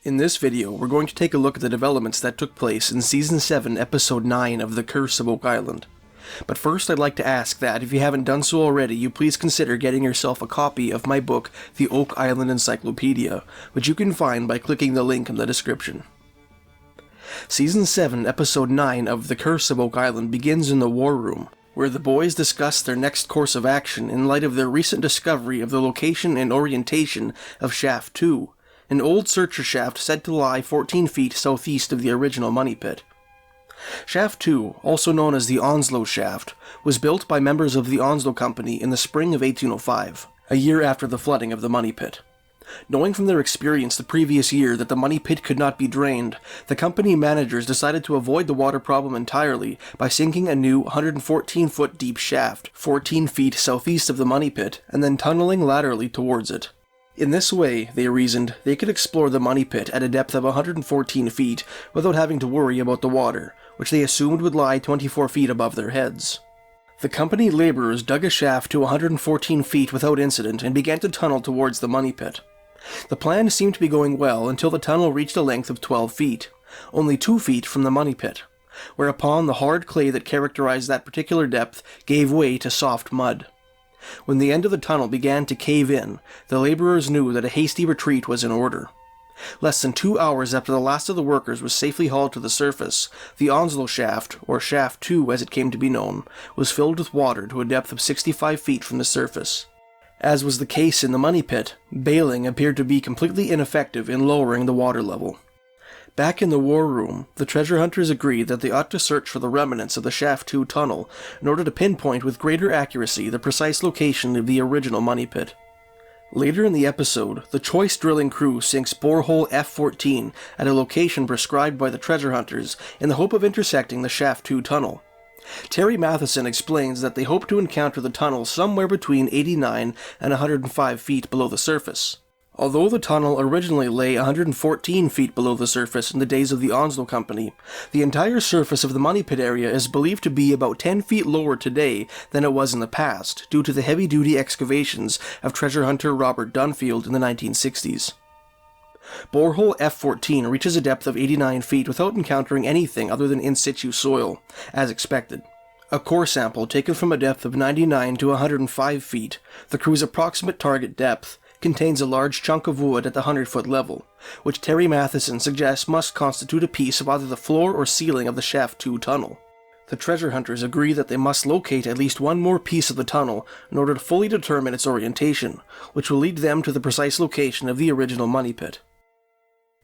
In this video, we're going to take a look at the developments that took place in Season 7, Episode 9 of The Curse of Oak Island. But first, I'd like to ask that, if you haven't done so already, you please consider getting yourself a copy of my book, The Oak Island Encyclopedia, which you can find by clicking the link in the description. Season 7, Episode 9 of The Curse of Oak Island begins in the War Room, where the boys discuss their next course of action in light of their recent discovery of the location and orientation of Shaft 2, an old searcher shaft said to lie 14 feet southeast of the original money pit. Shaft 2, also known as the Onslow Shaft, was built by members of the Onslow Company in the spring of 1805, a year after the flooding of the money pit. Knowing from their experience the previous year that the money pit could not be drained, the company managers decided to avoid the water problem entirely by sinking a new 114-foot deep shaft, 14 feet southeast of the money pit, and then tunneling laterally towards it. In this way, they reasoned, they could explore the money pit at a depth of 114 feet without having to worry about the water, which they assumed would lie 24 feet above their heads. The company laborers dug a shaft to 114 feet without incident and began to tunnel towards the money pit. The plan seemed to be going well until the tunnel reached a length of 12 feet, only 2 feet from the money pit, whereupon the hard clay that characterized that particular depth gave way to soft mud. When the end of the tunnel began to cave in, the laborers knew that a hasty retreat was in order. Less than 2 hours after the last of the workers was safely hauled to the surface, the Onslow Shaft, or Shaft 2 as it came to be known, was filled with water to a depth of 65 feet from the surface. As was the case in the money pit, bailing appeared to be completely ineffective in lowering the water level. Back in the war room, the treasure hunters agreed that they ought to search for the remnants of the Shaft 2 tunnel in order to pinpoint with greater accuracy the precise location of the original money pit. Later in the episode, the choice drilling crew sinks borehole F-14 at a location prescribed by the treasure hunters in the hope of intersecting the Shaft 2 tunnel. Terry Matheson explains that they hope to encounter the tunnel somewhere between 89 and 105 feet below the surface. Although the tunnel originally lay 114 feet below the surface in the days of the Onslow Company, the entire surface of the money pit area is believed to be about 10 feet lower today than it was in the past, due to the heavy-duty excavations of treasure hunter Robert Dunfield in the 1960s. Borehole F-14 reaches a depth of 89 feet without encountering anything other than in-situ soil, as expected. A core sample taken from a depth of 99 to 105 feet, the crew's approximate target depth, contains a large chunk of wood at the 100-foot level, which Terry Matheson suggests must constitute a piece of either the floor or ceiling of the Shaft 2 tunnel. The treasure hunters agree that they must locate at least one more piece of the tunnel in order to fully determine its orientation, which will lead them to the precise location of the original money pit.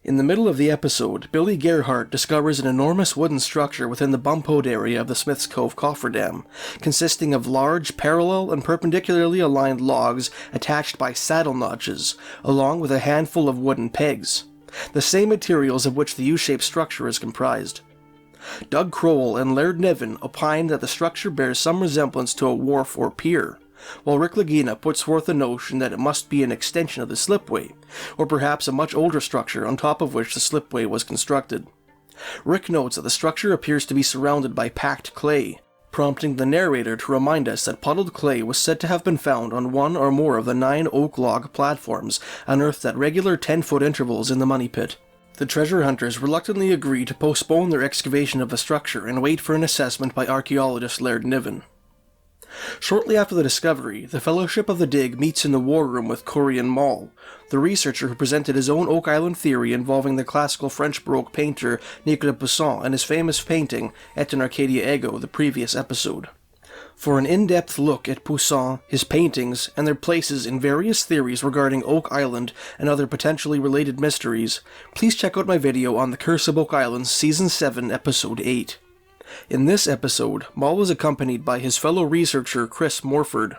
In the middle of the episode, Billy Gerhardt discovers an enormous wooden structure within the bump-out area of the Smith's Cove cofferdam, consisting of large, parallel and perpendicularly aligned logs attached by saddle notches, along with a handful of wooden pegs, the same materials of which the U-shaped structure is comprised. Doug Crowell and Laird Niven opine that the structure bears some resemblance to a wharf or pier, while Rick Lagina puts forth the notion that it must be an extension of the slipway, or perhaps a much older structure on top of which the slipway was constructed. Rick notes that the structure appears to be surrounded by packed clay, prompting the narrator to remind us that puddled clay was said to have been found on one or more of the 9 oak log platforms unearthed at regular 10-foot intervals in the money pit. The treasure hunters reluctantly agree to postpone their excavation of the structure and wait for an assessment by archaeologist Laird Niven. Shortly after the discovery, the Fellowship of the Dig meets in the war room with Corinne Mall, the researcher who presented his own Oak Island theory involving the classical French Baroque painter Nicolas Poussin and his famous painting, Et in Arcadia Ego, the previous episode. For an in-depth look at Poussin, his paintings, and their places in various theories regarding Oak Island and other potentially related mysteries, please check out my video on The Curse of Oak Island Season 7, Episode 8. In this episode, Mall is accompanied by his fellow researcher Chris Morford.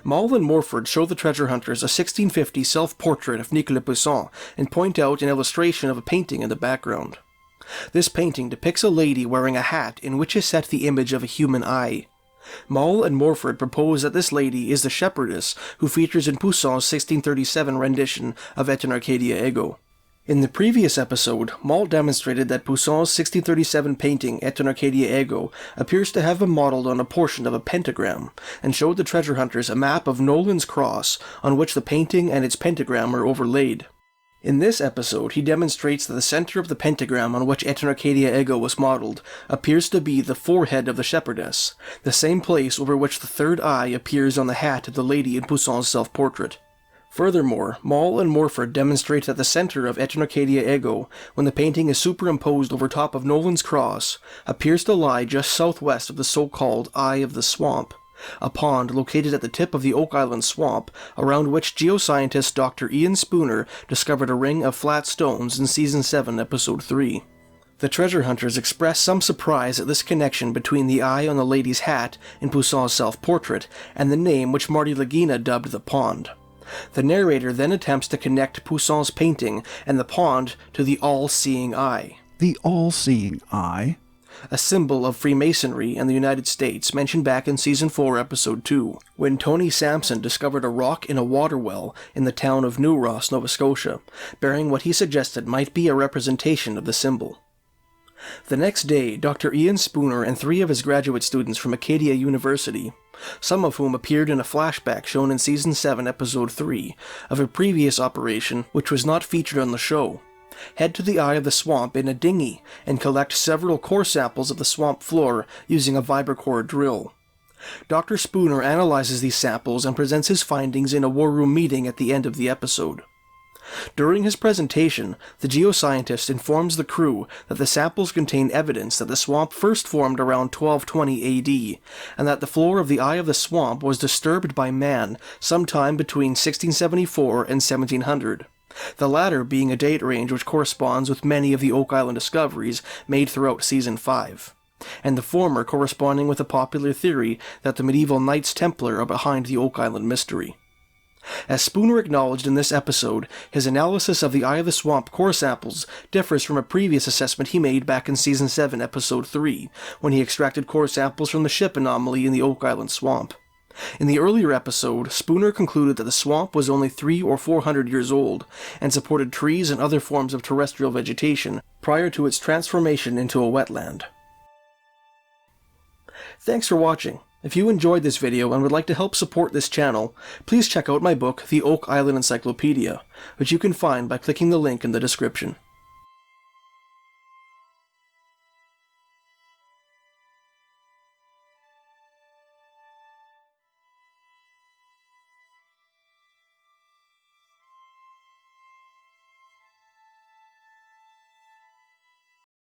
Mall and Morford show the treasure hunters a 1650 self-portrait of Nicolas Poussin and point out an illustration of a painting in the background. This painting depicts a lady wearing a hat in which is set the image of a human eye. Mall and Morford propose that this lady is the shepherdess who features in Poussin's 1637 rendition of Et in Arcadia Ego. In the previous episode, Mall demonstrated that Poussin's 1637 painting Et in Arcadia Ego appears to have been modeled on a portion of a pentagram, and showed the treasure hunters a map of Nolan's Cross on which the painting and its pentagram are overlaid. In this episode, he demonstrates that the center of the pentagram on which Aeternarcadia Ego was modeled appears to be the forehead of the shepherdess, the same place over which the third eye appears on the hat of the lady in Poussin's self-portrait. Furthermore, Moll and Morford demonstrate that the center of Aeternarcadia Ego, when the painting is superimposed over top of Nolan's cross, appears to lie just southwest of the so-called Eye of the Swamp, a pond located at the tip of the Oak Island swamp, around which geoscientist Dr. Ian Spooner discovered a ring of flat stones in Season 7, Episode 3. The treasure hunters express some surprise at this connection between the eye on the lady's hat in Poussin's self-portrait and the name which Marty Lagina dubbed the pond. The narrator then attempts to connect Poussin's painting and the pond to the all-seeing eye. The all-seeing eye? A symbol of Freemasonry in the United States mentioned back in Season 4, Episode 2, when Tony Sampson discovered a rock in a water well in the town of New Ross, Nova Scotia, bearing what he suggested might be a representation of the symbol. The next day, Dr. Ian Spooner and 3 of his graduate students from Acadia University, some of whom appeared in a flashback shown in Season 7, Episode 3, of a previous operation which was not featured on the show, head to the Eye of the Swamp in a dinghy and collect several core samples of the swamp floor using a vibrocore drill. Dr. Spooner analyzes these samples and presents his findings in a war room meeting at the end of the episode. During his presentation, the geoscientist informs the crew that the samples contain evidence that the swamp first formed around 1220 AD, and that the floor of the Eye of the Swamp was disturbed by man sometime between 1674 and 1700. The latter being a date range which corresponds with many of the Oak Island discoveries made throughout Season 5, and the former corresponding with a popular theory that the medieval Knights Templar are behind the Oak Island mystery. As Spooner acknowledged in this episode, his analysis of the Eye of the Swamp core samples differs from a previous assessment he made back in Season 7, Episode 3, when he extracted core samples from the ship anomaly in the Oak Island swamp. In the earlier episode, Spooner concluded that the swamp was only 300 or 400 years old, and supported trees and other forms of terrestrial vegetation prior to its transformation into a wetland. Thanks for watching. If you enjoyed this video and would like to help support this channel, please check out my book, The Oak Island Encyclopedia, which you can find by clicking the link in the description.